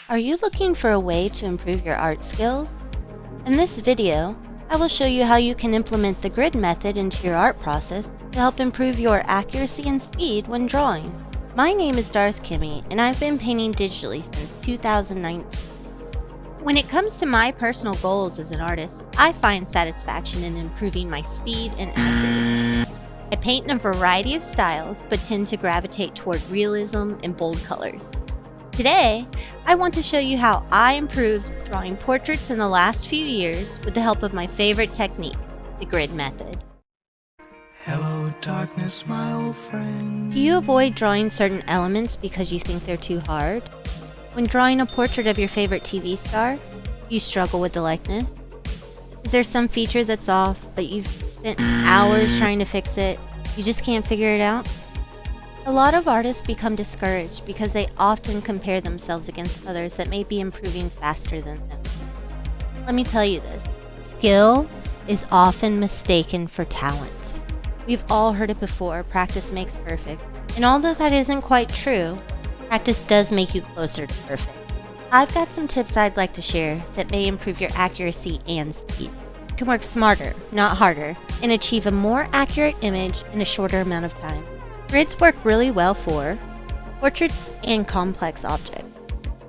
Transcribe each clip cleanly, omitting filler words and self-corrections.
Are you looking for a way to improve your art skills? In this video, I will show you how you can implement the grid method into your art process to help improve your accuracy and speed when drawing. My name is Darth Kimmy, and I've been painting digitally since 2019. When it comes to my personal goals as an artist, I find satisfaction in improving my speed and accuracy. I paint in a variety of styles, but tend to gravitate toward realism and bold colors. Today, I want to show you how I improved drawing portraits in the last few years with the help of my favorite technique, the grid method. Hello, darkness, my old friend. Do you avoid drawing certain elements because you think they're too hard? When drawing a portrait of your favorite TV star, you struggle with the likeness? Is there some feature that's off, but you've spent hours trying to fix it? You just can't figure it out? A lot of artists become discouraged because they often compare themselves against others that may be improving faster than them. Let me tell you this, skill is often mistaken for talent. We've all heard it before, practice makes perfect. And although that isn't quite true, practice does make you closer to perfect. I've got some tips I'd like to share that may improve your accuracy and speed. You can work smarter, not harder, and achieve a more accurate image in a shorter amount of time. Grids work really well for portraits and complex objects.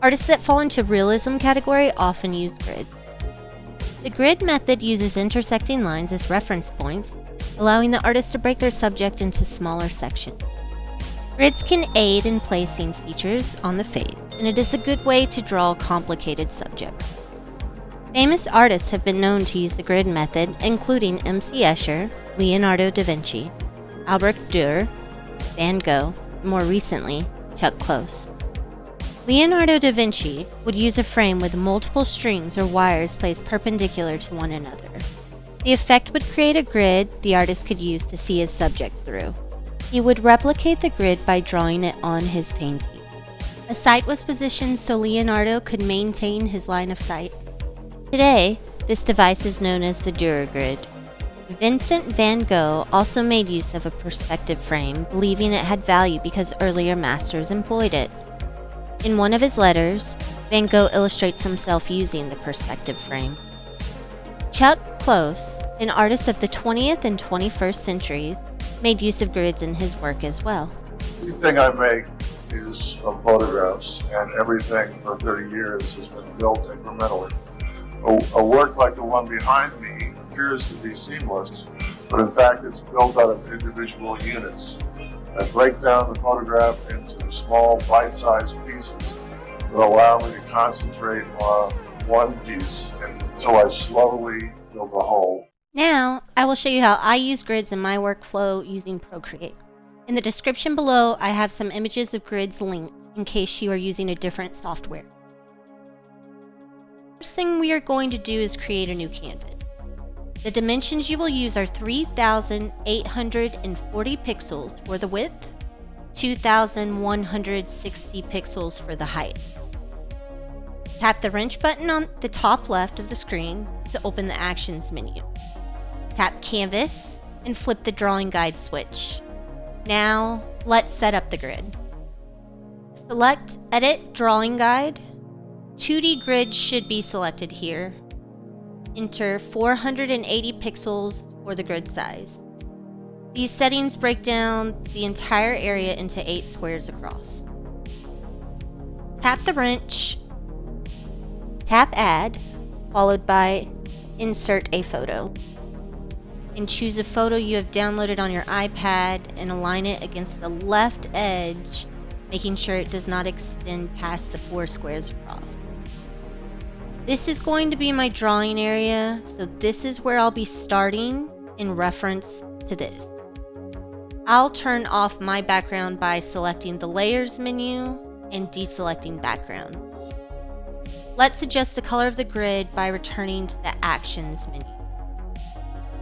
Artists that fall into realism category often use grids. The grid method uses intersecting lines as reference points, allowing the artist to break their subject into smaller sections. Grids can aid in placing features on the face, and it is a good way to draw complicated subjects. Famous artists have been known to use the grid method, including M.C. Escher, Leonardo da Vinci, Albert Dürer, Van Gogh, and more recently, Chuck Close. Leonardo da Vinci would use a frame with multiple strings or wires placed perpendicular to one another. The effect would create a grid the artist could use to see his subject through. He would replicate the grid by drawing it on his painting. A sight was positioned so Leonardo could maintain his line of sight. Today, this device is known as the Dürer grid. Vincent van Gogh also made use of a perspective frame, believing it had value because earlier masters employed it. In one of his letters, Van Gogh illustrates himself using the perspective frame. Chuck Close, an artist of the 20th and 21st centuries, made use of grids in his work as well. Everything I make is from photographs, and everything for 30 years has been built incrementally. A work like the one behind me appears to be seamless, but in fact it's built out of individual units that break down the photograph into small bite-sized pieces that allow me to concentrate on one piece until I slowly build the whole. Now, I will show you how I use grids in my workflow using Procreate. In the description below, I have some images of grids linked in case you are using a different software. First thing we are going to do is create a new canvas. The dimensions you will use are 3,840 pixels for the width, 2,160 pixels for the height. Tap the wrench button on the top left of the screen to open the Actions menu. Tap Canvas and flip the Drawing Guide switch. Now, let's set up the grid. Select Edit Drawing Guide. 2D grid should be selected here. Enter 480 pixels for the grid size. These settings break down the entire area into 8 squares across. Tap the wrench, tap Add, followed by Insert a Photo. And choose a photo you have downloaded on your iPad and align it against the left edge, making sure it does not extend past the 4 squares across. This is going to be my drawing area, so this is where I'll be starting in reference to this. I'll turn off my background by selecting the Layers menu and deselecting Background. Let's adjust the color of the grid by returning to the Actions menu.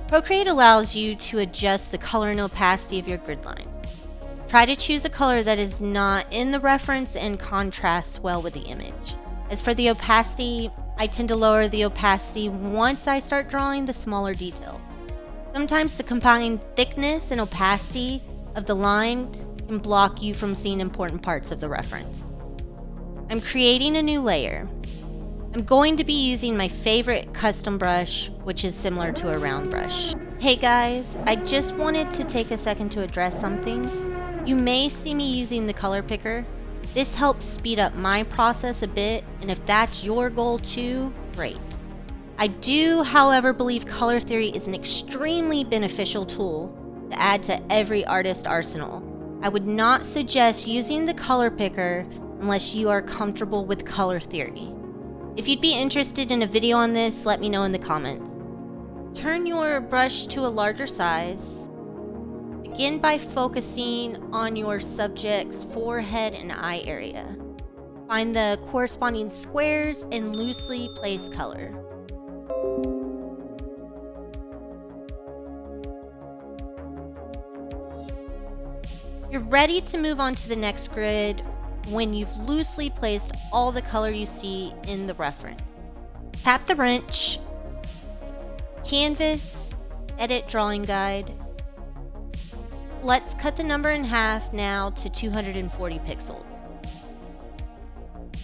Procreate allows you to adjust the color and opacity of your grid line. Try to choose a color that is not in the reference and contrasts well with the image. As for the opacity, I tend to lower the opacity once I start drawing the smaller detail. Sometimes the combined thickness and opacity of the line can block you from seeing important parts of the reference. I'm creating a new layer. I'm going to be using my favorite custom brush, which is similar to a round brush. Hey guys, I just wanted to take a second to address something. You may see me using the color picker. This helps speed up my process a bit, and if that's your goal too, great. I do, however, believe color theory is an extremely beneficial tool to add to every artist arsenal. I would not suggest using the color picker unless you are comfortable with color theory. If you'd be interested in a video on this, let me know in the comments. Turn your brush to a larger size. Begin by focusing on your subject's forehead and eye area. Find the corresponding squares and loosely place color. You're ready to move on to the next grid when you've loosely placed all the color you see in the reference. Tap the wrench, Canvas, Edit Drawing Guide. Let's cut the number in half now to 240 pixels.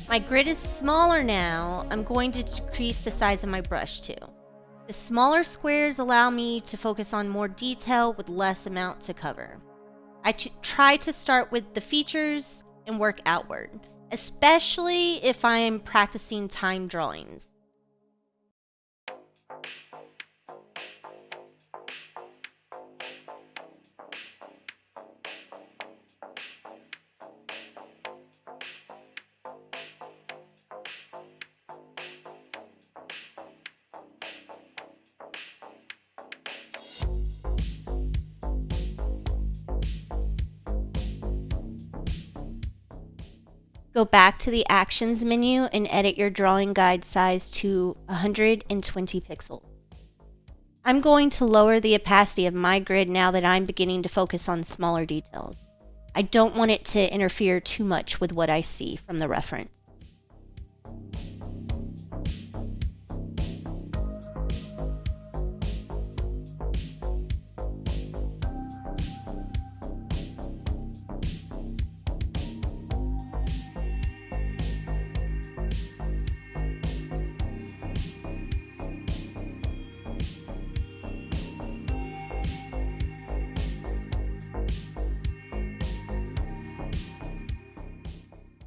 My grid is smaller now. I'm going to decrease the size of my brush too. The smaller squares allow me to focus on more detail with less amount to cover. I try to start with the features and work outward, especially if I'm practicing time drawings. Go back to the Actions menu and edit your drawing guide size to 120 pixels. I'm going to lower the opacity of my grid now that I'm beginning to focus on smaller details. I don't want it to interfere too much with what I see from the reference.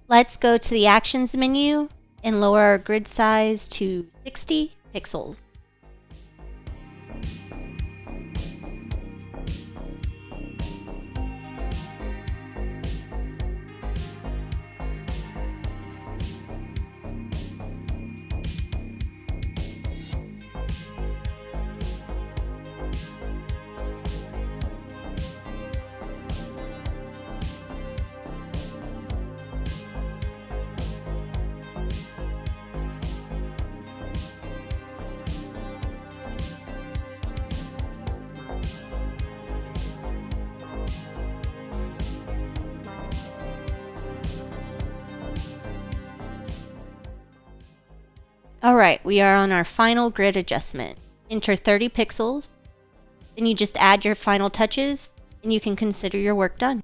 Let's go to the Actions menu and lower our grid size to 60 pixels. Alright, we are on our final grid adjustment. Enter 30 pixels, then you just add your final touches, and you can consider your work done.